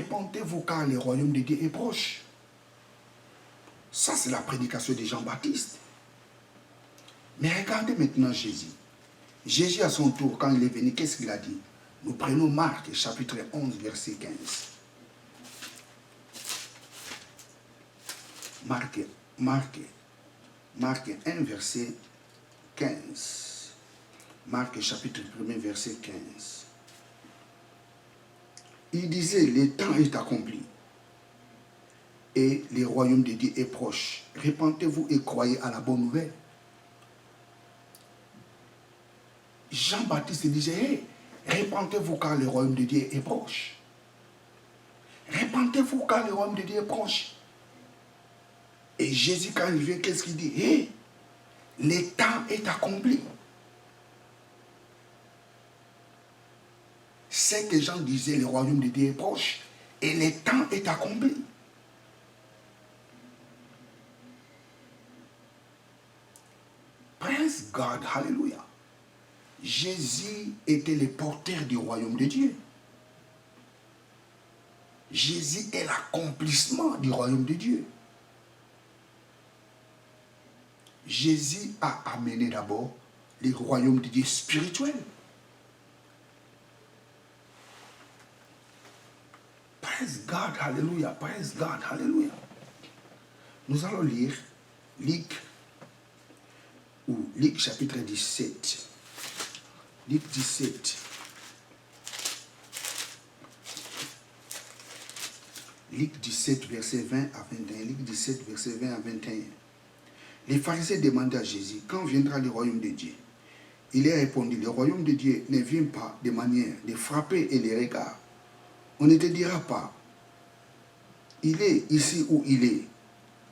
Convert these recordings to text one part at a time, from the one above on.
répentez-vous car le royaume de Dieu est proche. Ça, c'est la prédication de Jean-Baptiste. Mais regardez maintenant Jésus. Jésus, à son tour, quand il est venu, qu'est-ce qu'il a dit? Nous prenons Marc, chapitre 11, verset 15. Marc 1, verset 15. Marc, chapitre 1, verset 15. Il disait, le temps est accompli et le royaume de Dieu est proche. Répentez-vous et croyez à la bonne nouvelle. Jean-Baptiste disait, hey, répentez-vous car le royaume de Dieu est proche. Répentez-vous car le royaume de Dieu est proche. Et Jésus, quand il vient, qu'est-ce qu'il dit? Hey, le temps est accompli. C'est que Jean disait, le royaume de Dieu est proche. Et le temps est accompli. Praise God, hallelujah. Jésus était le porteur du royaume de Dieu. Jésus est l'accomplissement du royaume de Dieu. Jésus a amené d'abord le royaume de Dieu spirituel. Praise God, hallelujah, praise God, hallelujah. Nous allons lire Luc chapitre 17. Luc 17. Luc 17, verset 20 à 21. Luc 17, verset 20 à 21. Les pharisiens demandaient à Jésus, quand viendra le royaume de Dieu? Il a répondu, le royaume de Dieu ne vient pas de manière de frapper et les regards. On ne te dira pas, il est ici où il est,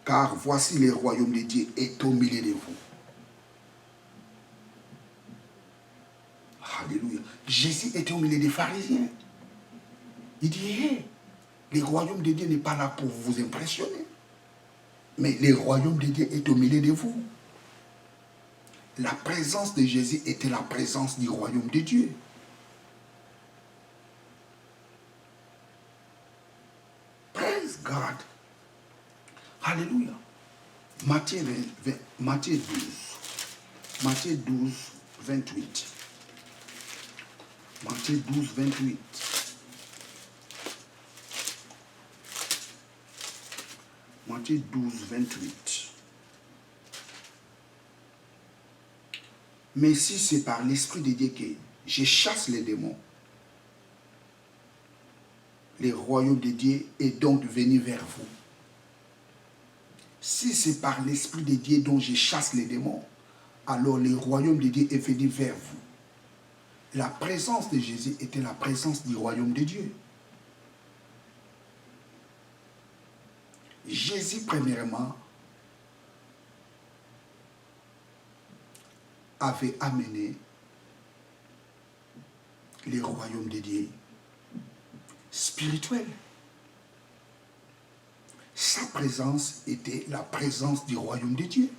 car voici le royaume de Dieu est au milieu de vous. Alléluia. Jésus était au milieu des pharisiens. Il dit, hey, le royaume de Dieu n'est pas là pour vous impressionner. Mais le royaume de Dieu est au milieu de vous. La présence de Jésus était la présence du royaume de Dieu. Praise God. Alléluia. Matthieu 12. Matthieu 12, 28. Matthieu 12, 28. Matthieu 12, 28. Mais si c'est par l'Esprit de Dieu que je chasse les démons, le royaume de Dieu est donc venu vers vous. Si c'est par l'Esprit de Dieu dont je chasse les démons, alors le royaume de Dieu est venu vers vous. La présence de Jésus était la présence du royaume de Dieu. Jésus, premièrement, avait amené le royaume de Dieu spirituel. Sa présence était la présence du royaume de Dieu.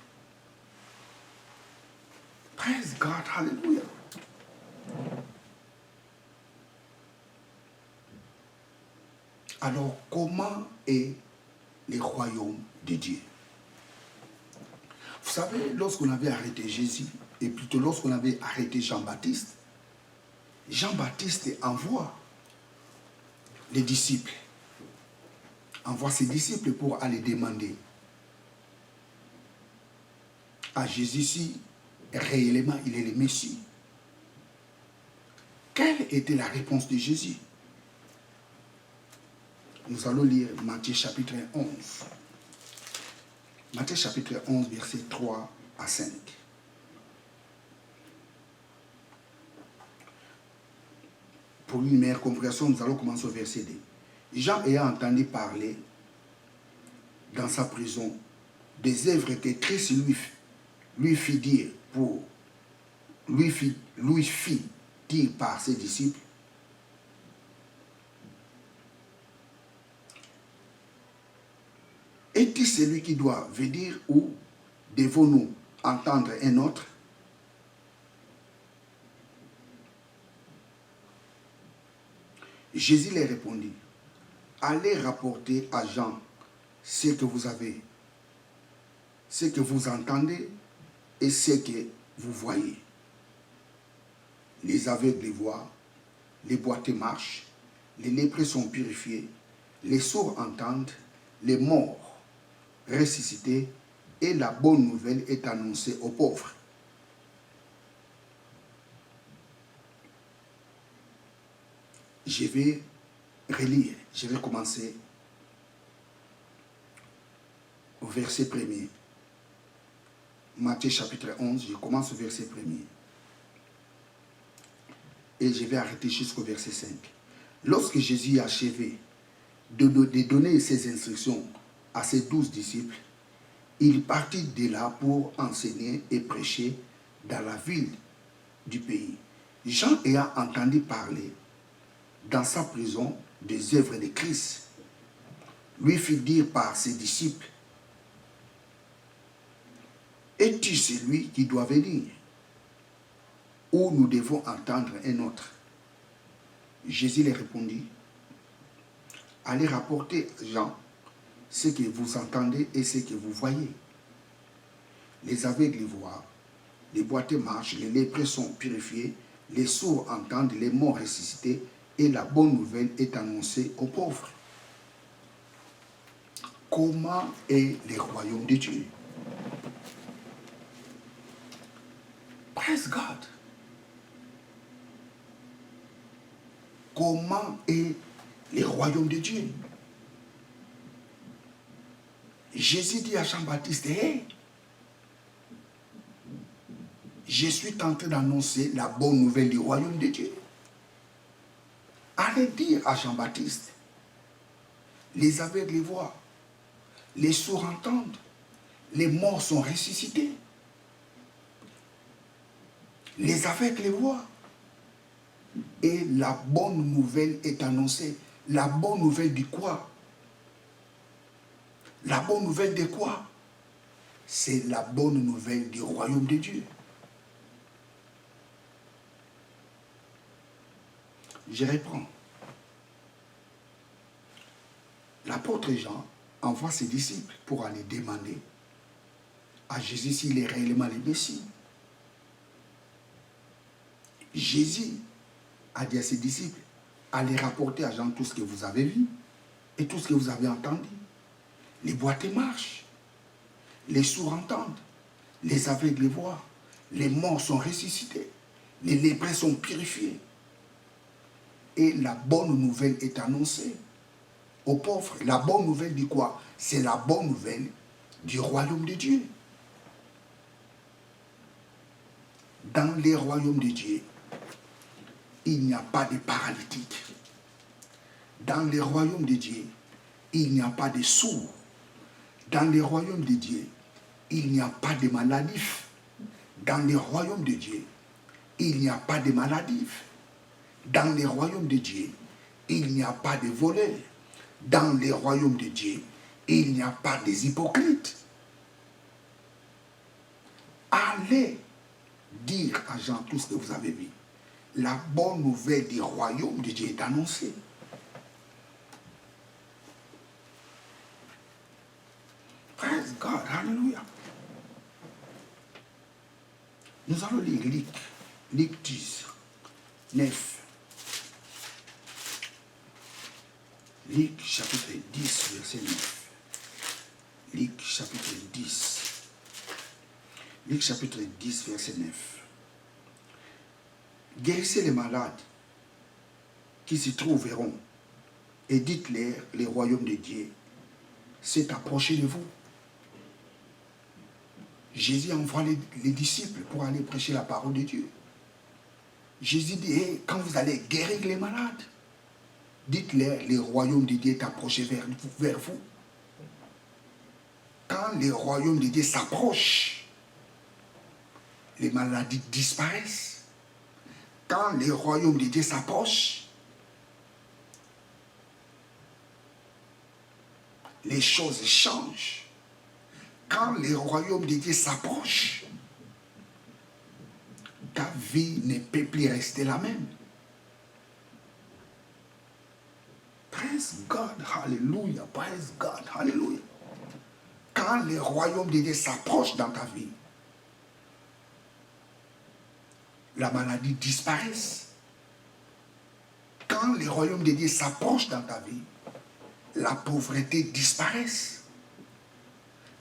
Praise God, hallelujah. Alors, comment est le royaume de Dieu? Vous savez, lorsqu'on avait arrêté Jésus, et plutôt lorsqu'on avait arrêté Jean-Baptiste, Jean-Baptiste envoie les disciples, envoie ses disciples pour aller demander à Jésus si réellement il est le Messie. Quelle était la réponse de Jésus? Nous allons lire Matthieu chapitre 11. Matthieu chapitre 11, versets 3 à 5. Pour une meilleure compréhension, nous allons commencer au verset 2. Jean ayant entendu parler dans sa prison des œuvres que Christ lui fit dire par ses disciples, est-il celui qui doit venir ou devons-nous entendre un autre? Jésus leur répondit, allez rapporter à Jean ce que vous avez, ce que vous entendez et ce que vous voyez. Les aveugles voient, les boiteux marchent, les lépreux sont purifiés, les sourds entendent, les morts ressuscités, et la bonne nouvelle est annoncée aux pauvres. Je vais relire, je vais commencer au verset 1er. Matthieu chapitre 11, je commence au verset 1er. Et je vais arrêter jusqu'au verset 5. Lorsque Jésus a achevé de donner ses instructions à ses 12 disciples, il partit de là pour enseigner et prêcher dans la ville du pays. Jean ayant entendu parler dans sa prison des œuvres de Christ, lui fit dire par ses disciples, « Es-tu celui qui doit venir, ou nous devons entendre un autre ?» Jésus leur répondit, « Allez rapporter à Jean ce que vous entendez et ce que vous voyez. Les aveugles voient, les boiteux marchent, les lépreux sont purifiés, les sourds entendent, les morts ressuscités, et la bonne nouvelle est annoncée aux pauvres. » Comment est le royaume de Dieu? Praise God. Comment est le royaume de Dieu? Jésus dit à Jean-Baptiste, hey, je suis tenté d'annoncer la bonne nouvelle du royaume de Dieu. Allez dire à Jean-Baptiste, les aveugles voient, les sourds entendent, les morts sont ressuscités. Les aveugles voient. Et la bonne nouvelle est annoncée. La bonne nouvelle de quoi? La bonne nouvelle de quoi? C'est la bonne nouvelle du royaume de Dieu. Je reprends. L'apôtre Jean envoie ses disciples pour aller demander à Jésus s'il est réellement le Messie. Jésus a dit à ses disciples, allez rapporter à Jean tout ce que vous avez vu et tout ce que vous avez entendu. Les boiteux marchent, les sourds entendent, les aveugles voient, les morts sont ressuscités, les lépreux sont purifiés. Et la bonne nouvelle est annoncée aux pauvres. La bonne nouvelle dit quoi? C'est la bonne nouvelle du royaume de Dieu. Dans les royaumes de Dieu, il n'y a pas de paralytiques. Dans les royaumes de Dieu, il n'y a pas de sourds. Dans les royaumes de Dieu, il n'y a pas de maladifs. Dans les royaumes de Dieu, il n'y a pas de maladifs. Dans les royaumes de Dieu, il n'y a pas de voleurs. Dans les royaumes de Dieu, il n'y a pas des hypocrites. Allez dire à Jean tout ce que vous avez vu. La bonne nouvelle du royaume de Dieu est annoncée. Praise God, hallelujah. Nous allons lire Luc 10, 9. Luc chapitre 10, verset 9. Luc chapitre 10. Luc chapitre 10, verset 9. Guérissez les malades qui s'y trouveront et dites-leur, le royaume de Dieu s'est approché de vous. Jésus envoie les disciples pour aller prêcher la parole de Dieu. Jésus dit, hey, quand vous allez guérir les malades, dites-leur, le royaume de Dieu est approché vers vous. Quand le royaume de Dieu s'approche, les maladies disparaissent. Quand le royaume de Dieu s'approche, les choses changent. Quand le royaume de Dieu s'approche, ta vie ne peut plus rester la même. Praise God, hallelujah, praise God, hallelujah. Quand le royaume de Dieu s'approche dans ta vie, la maladie disparaît. Quand le royaume de Dieu s'approche dans ta vie, la pauvreté disparaît.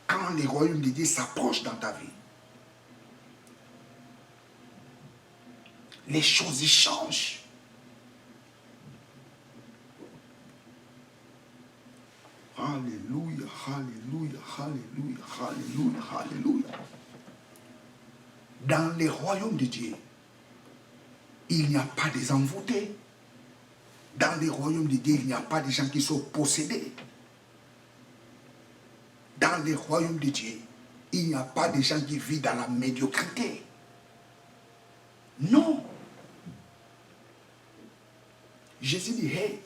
Quand le royaume de Dieu s'approche dans ta vie, les choses y changent. Alléluia, alléluia, alléluia, alléluia, alléluia. Dans le royaume de Dieu, il n'y a pas des envoûtés. Dans le royaume de Dieu, il n'y a pas de gens qui sont possédés. Dans le royaume de Dieu, il n'y a pas de gens qui vivent dans la médiocrité. Non. Jésus dit, hey,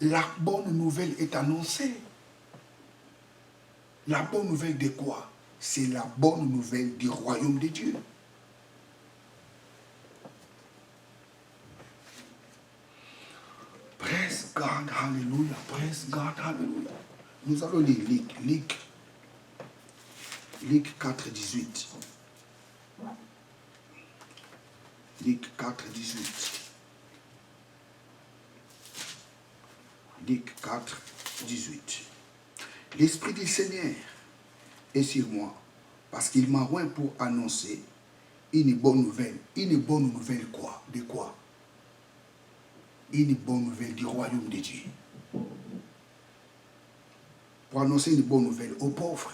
la bonne nouvelle est annoncée. La bonne nouvelle de quoi? C'est la bonne nouvelle du royaume de Dieu. Praise God, hallelujah, praise God, hallelujah. Nous allons lire Luc 4, 18. Luc 4, 18. Luc 4, 18. L'Esprit du Seigneur est sur moi, parce qu'il m'a oint pour annoncer une bonne nouvelle. Une bonne nouvelle quoi? De quoi? Une bonne nouvelle du royaume de Dieu. Pour annoncer une bonne nouvelle aux pauvres.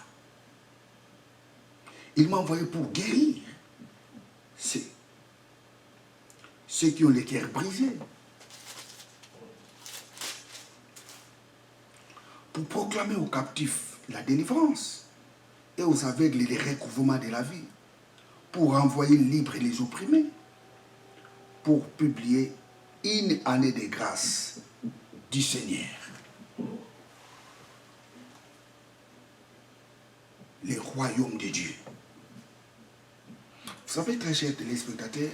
Il m'a envoyé pour guérir ceux qui ont les cœurs brisés. Pour proclamer aux captifs la délivrance et aux aveugles les recouvrements de la vie, pour envoyer libres les opprimés, pour publier une année de grâce du Seigneur. Le royaume de Dieu. Vous savez, très chers téléspectateurs,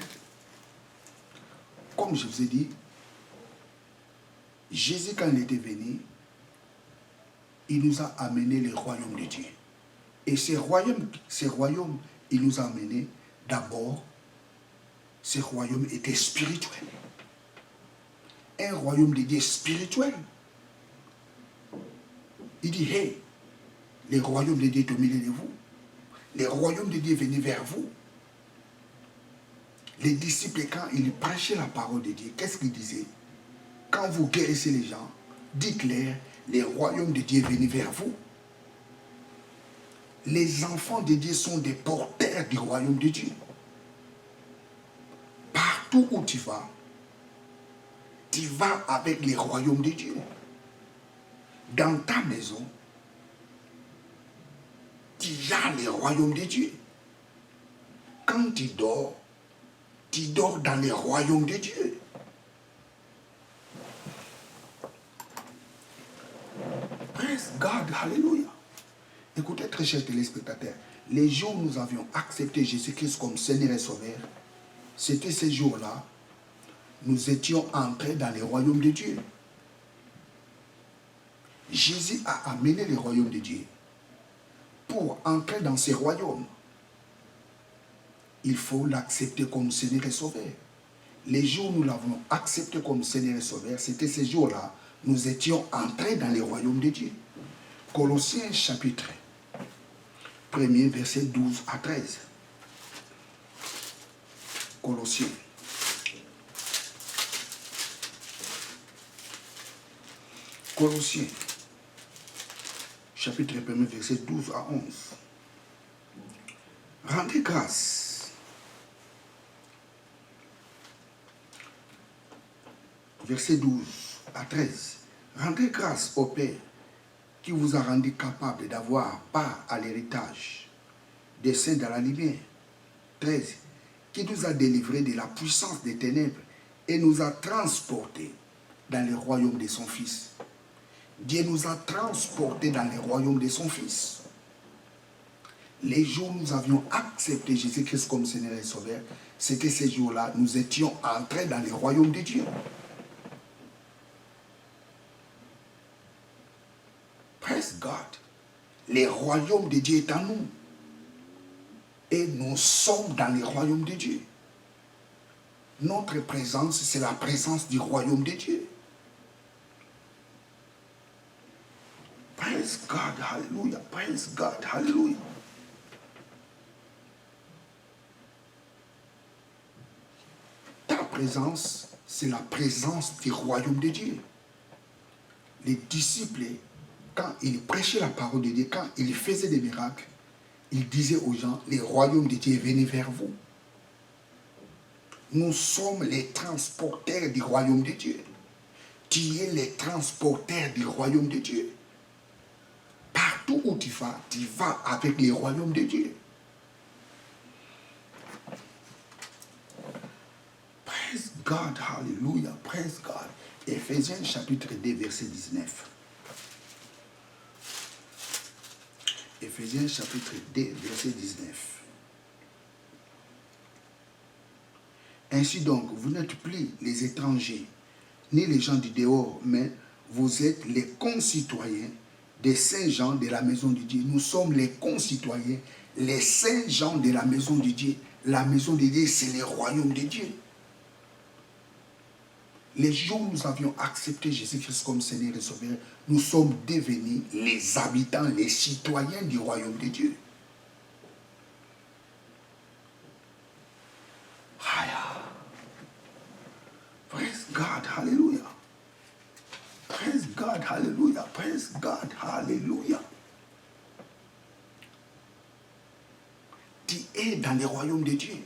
comme je vous ai dit, Jésus, quand il était venu, il nous a amené le royaume de Dieu. Et ce royaume, il nous a amené d'abord, ce royaume était spirituel. Un royaume de Dieu spirituel. Il dit, hey, le royaume de Dieu est au milieu de vous. Le royaume de Dieu est venu vers vous. Les disciples, quand ils prêchaient la parole de Dieu, qu'est-ce qu'ils disaient? Quand vous guérissez les gens, dites-leur, le royaume de Dieu est venu vers vous. Les enfants de Dieu sont des porteurs du royaume de Dieu. Partout où tu vas avec le royaume de Dieu. Dans ta maison, tu as le royaume de Dieu. Quand tu dors dans le royaume de Dieu. Praise God, hallelujah. Écoutez, très chers téléspectateurs, les jours où nous avions accepté Jésus-Christ comme Seigneur et Sauveur, c'était ces jours-là, nous étions entrés dans le royaume de Dieu. Jésus a amené le royaume de Dieu. Pour entrer dans ce royaume, il faut l'accepter comme Seigneur et Sauveur. Les jours où nous l'avons accepté comme Seigneur et Sauveur, c'était ces jours-là, nous étions entrés dans le royaume de Dieu. Colossiens chapitre 1er, verset 12 à 13. Colossiens. Colossiens, chapitre 1er, verset 12 à 11. Rendez grâce. Verset 12 à 13. Rendez grâce au Père qui vous a rendu capable d'avoir part à l'héritage des saints dans la lumière. 13. Qui nous a délivrés de la puissance des ténèbres et nous a transportés dans le royaume de son Fils. Dieu nous a transportés dans le royaume de son Fils. Les jours où nous avions accepté Jésus-Christ comme Seigneur et Sauveur, c'était ces jours-là, nous étions entrés dans le royaume de Dieu. Praise God. Le royaume de Dieu est en nous. Et nous sommes dans le royaume de Dieu. Notre présence, c'est la présence du royaume de Dieu. Praise God, hallelujah. Praise God, hallelujah. Ta présence, c'est la présence du royaume de Dieu. Les disciples, quand ils prêchaient la parole de Dieu, quand ils faisaient des miracles, ils disaient aux gens, le royaume de Dieu venez vers vous. Nous sommes les transporteurs du royaume de Dieu. Tu es les transporteurs du royaume de Dieu. Partout où tu vas avec le royaume de Dieu. Praise God, hallelujah, praise God. Éphésiens chapitre 2, verset 19. Éphésiens chapitre 2, verset 19. Ainsi donc, vous n'êtes plus les étrangers, ni les gens du dehors, mais vous êtes les concitoyens des saints gens de la maison de Dieu. Nous sommes les concitoyens, les saints gens de la maison de Dieu. La maison de Dieu, c'est le royaume de Dieu. Les jours où nous avions accepté Jésus-Christ comme Seigneur et Sauveur, nous sommes devenus les habitants, les citoyens du royaume de Dieu. Praise God, hallelujah. Praise God, hallelujah. Praise God, hallelujah. Tu es dans le royaume de Dieu.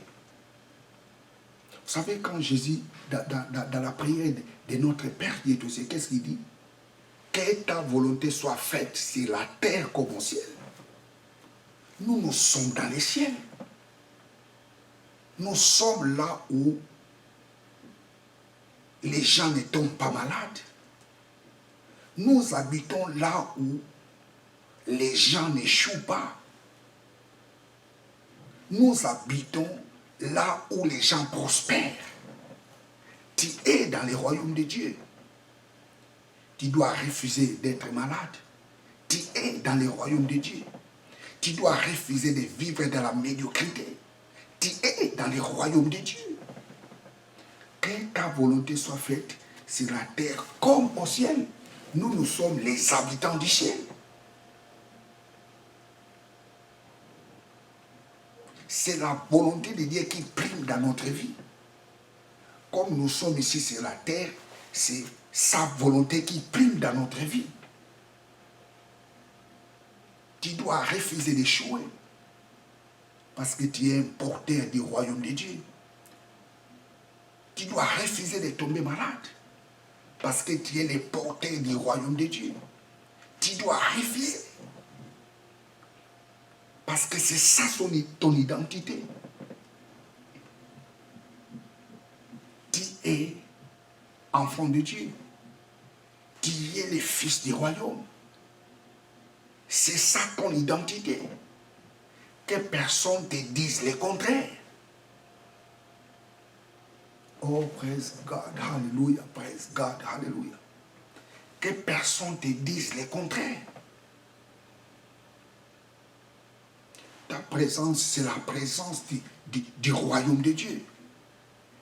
Vous savez, quand Jésus, dans la prière de notre Père qui est au ciel, qu'est-ce qu'il dit? Que ta volonté soit faite sur la terre comme au ciel. Nous, nous sommes dans les ciels. Nous sommes là où les gens ne tombent pas malades. Nous habitons là où les gens n'échouent pas. Nous habitons là où les gens prospèrent. Tu es dans le royaume de Dieu. Tu dois refuser d'être malade. Tu es dans le royaume de Dieu. Tu dois refuser de vivre dans la médiocrité. Tu es dans le royaume de Dieu. Que ta volonté soit faite sur la terre comme au ciel. Nous, nous sommes les habitants du ciel. C'est la volonté de Dieu qui prime dans notre vie. Comme nous sommes ici sur la terre, c'est sa volonté qui prime dans notre vie. Tu dois refuser d'échouer parce que tu es un porteur du royaume de Dieu. Tu dois refuser de tomber malade parce que tu es le porteur du royaume de Dieu. Tu dois refuser parce que c'est ça ton identité. Tu es enfant de Dieu. Tu es le fils du royaume. C'est ça ton identité. Que personne te dise le contraire. Oh, praise God, hallelujah, praise God, hallelujah. Que personne te dise le contraire. Ta présence, c'est la présence du royaume de Dieu.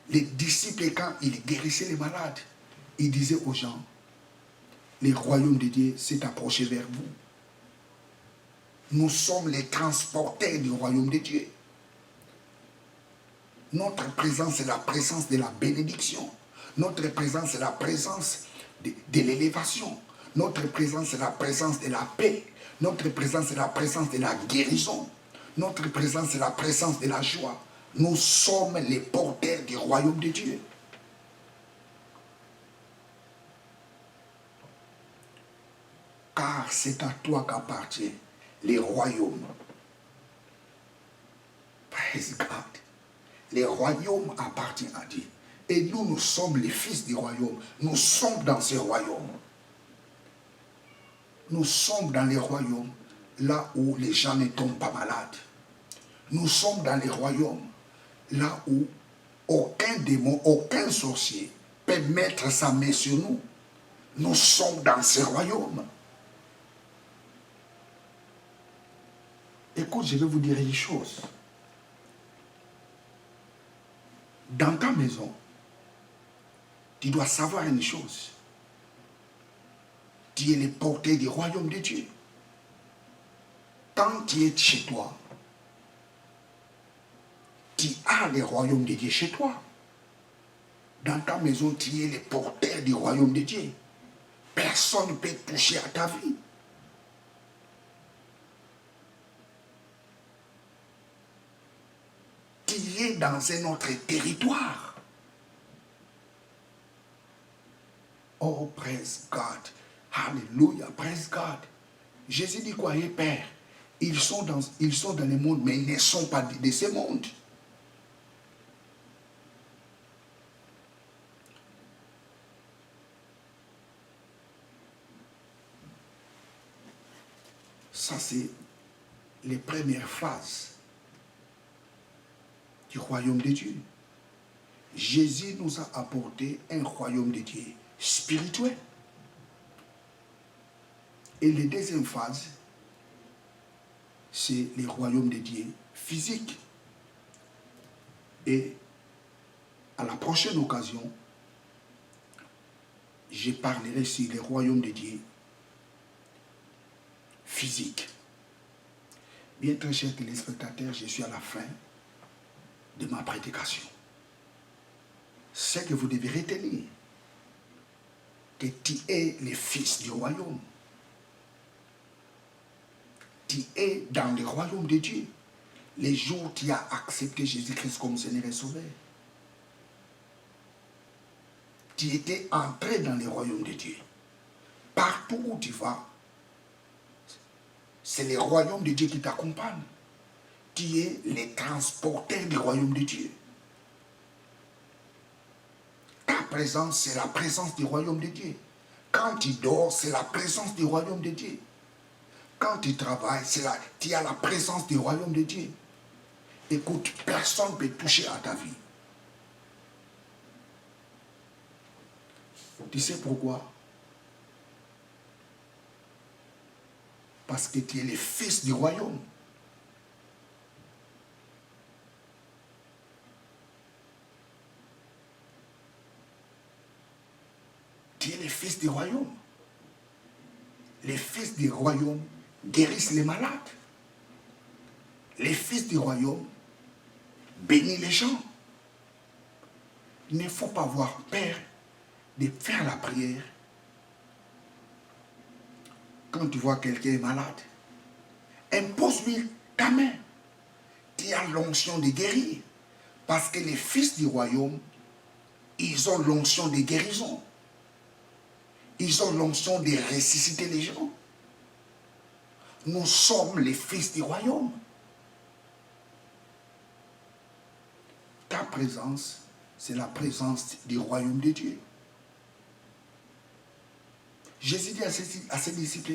Les disciples, quand ils guérissaient les malades, ils disaient aux gens, le royaume de Dieu s'est approché vers vous. Nous sommes les transporteurs du royaume de Dieu. Notre présence est la présence de la bénédiction. Notre présence est la présence de l'élévation. Notre présence est la présence de la paix. Notre présence est la présence de la guérison. Notre présence est la présence de la joie. Nous sommes les porteurs du royaume de Dieu. Car c'est à toi qu'appartient les royaumes. Praise God. Les royaumes appartiennent à Dieu. Et nous, nous sommes les fils du royaume. Nous sommes dans ce royaume. Nous sommes dans les royaumes, là où les gens ne tombent pas malades. Nous sommes dans les royaumes, là où aucun démon, aucun sorcier peut mettre sa main sur nous. Nous sommes dans ce royaume. Écoute, je vais vous dire une chose. Dans ta maison, tu dois savoir une chose. Tu es le porteur du royaume de Dieu. Quand tu es chez toi, tu as le royaume de Dieu chez toi. Dans ta maison, tu es le porteur du royaume de Dieu. Personne ne peut toucher à ta vie. Tu es dans un autre territoire. Oh, praise God. Alléluia, praise God. Jésus dit quoi, Père? Ils sont dans le monde, mais ils ne sont pas de ce monde. Ça, c'est les premières phases du royaume de Dieu. Jésus nous a apporté un royaume de Dieu spirituel. Et la deuxième phase, c'est le royaume de Dieu physique. Et à la prochaine occasion, je parlerai sur le royaume de Dieu physique. Bien, très chers téléspectateurs, je suis à la fin de ma prédication. Ce que vous devez retenir, que tu es le fils du royaume. Tu es dans le royaume de Dieu. Les jours où tu as accepté Jésus-Christ comme Seigneur et Sauveur. Tu étais entré dans le royaume de Dieu. Partout où tu vas, c'est le royaume de Dieu qui t'accompagne. Tu es le transporteur du royaume de Dieu. Ta présence, c'est la présence du royaume de Dieu. Quand tu dors, c'est la présence du royaume de Dieu. Quand tu travailles, tu as la présence du royaume de Dieu. Écoute, personne ne peut toucher à ta vie. Tu sais pourquoi? Parce que tu es le fils du royaume. Tu es le fils du royaume. Les fils du royaume guérissent les malades. Les fils du royaume bénissent les gens. Il ne faut pas avoir peur de faire la prière. Quand tu vois quelqu'un est malade, impose-lui ta main. Tu as l'onction de guérir. Parce que les fils du royaume, ils ont l'onction de guérison. Ils ont l'onction de ressusciter les gens. Nous sommes les fils du royaume. Ta présence, c'est la présence du royaume de Dieu. Jésus dit à ses disciples,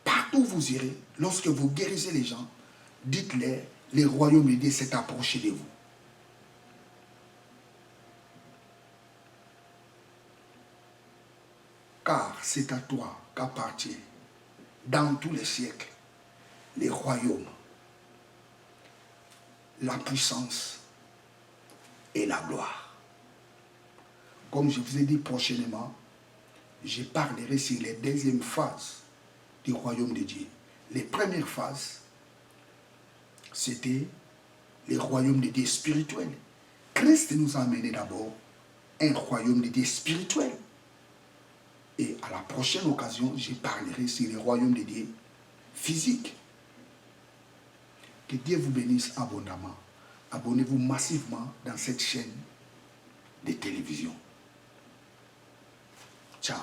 partout où vous irez, lorsque vous guérissez les gens, dites-leur, le royaume de Dieu s'est approché de vous. Car c'est à toi qu'appartient, dans tous les siècles, les royaumes, la puissance et la gloire. Comme je vous ai dit prochainement, je parlerai sur les deuxièmes phases du royaume de Dieu. Les premières phases, c'était le royaume de Dieu spirituel. Christ nous a amené d'abord un royaume de Dieu spirituel. Et à la prochaine occasion, je parlerai sur le royaume de Dieu physique. Que Dieu vous bénisse abondamment. Abonnez-vous massivement dans cette chaîne de télévision. Ciao.